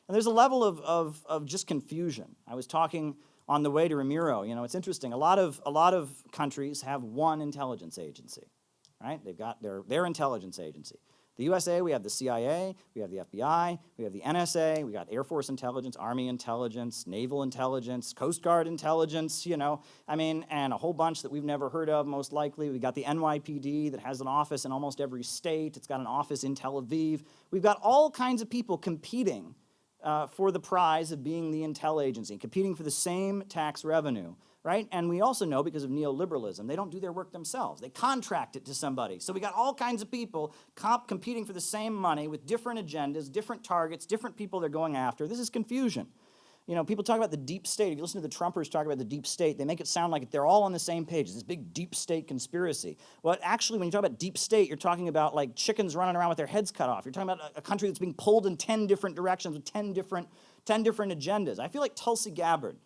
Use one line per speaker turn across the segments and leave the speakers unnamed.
And there's a level of just confusion. I was talking on the way to Ramiro. You know, it's interesting. A lot of countries have one intelligence agency, right? They've got their intelligence agency. The USA, we have the CIA, we have the FBI, we have the NSA, we got Air Force intelligence, Army intelligence, Naval intelligence, Coast Guard intelligence, you know, I mean, and a whole bunch that we've never heard of, most likely. We got the NYPD that has an office in almost every state. It's got an office in Tel Aviv. We've got all kinds of people competing for the prize of being the intel agency, competing for the same tax revenue, right? And we also know, because of neoliberalism, they don't do their work themselves. They contract it to somebody. So we got all kinds of people competing for the same money with different agendas, different targets, different people they're going after. This is confusion. You know, people talk about the deep state. If you listen to the Trumpers talk about the deep state, they make it sound like they're all on the same page. It's this big deep state conspiracy. Well, actually, when you talk about deep state, you're talking about like chickens running around with their heads cut off. You're talking about a country that's being pulled in 10 different directions with 10 different agendas. I feel like Tulsi Gabbard,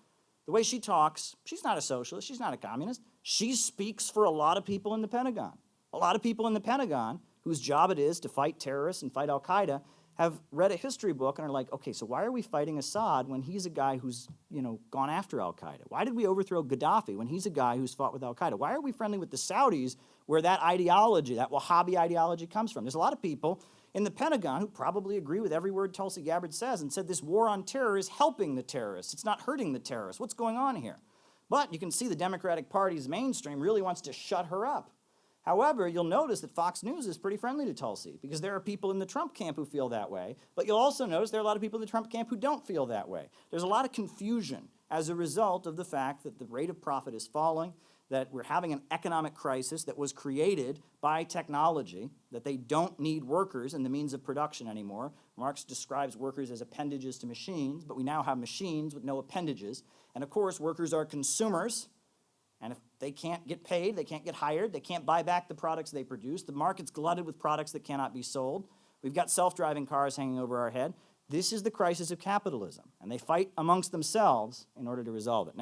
the way she talks, she's not a socialist, she's not a communist. She speaks for a lot of people in the Pentagon. A lot of people in the Pentagon whose job it is to fight terrorists and fight al-Qaeda have read a history book and are like, okay, so why are we fighting Assad when he's a guy who's, you know, gone after al-Qaeda? Why did we overthrow Gaddafi when he's a guy who's fought with al-Qaeda? Why are we friendly with the Saudis where that ideology, that Wahhabi ideology comes from? There's a lot of people in the Pentagon who probably agree with every word Tulsi Gabbard says and said this war on terror is helping the terrorists. It's not hurting the terrorists. What's going on here? But you can see the Democratic Party's mainstream really wants to shut her up. However, you'll notice that Fox News is pretty friendly to Tulsi because there are people in the Trump camp who feel that way, but you'll also notice there are a lot of people in the Trump camp who don't feel that way. There's a lot of confusion as a result of the fact that the rate of profit is falling, that we're having an economic crisis that was created by technology, that they don't need workers and the means of production anymore. Marx describes workers as appendages to machines, but we now have machines with no appendages. And of course, workers are consumers. And if they can't get paid, they can't get hired, they can't buy back the products they produce, the market's glutted with products that cannot be sold. We've got self-driving cars hanging over our head. This is the crisis of capitalism, and they fight amongst themselves in order to resolve it. Now,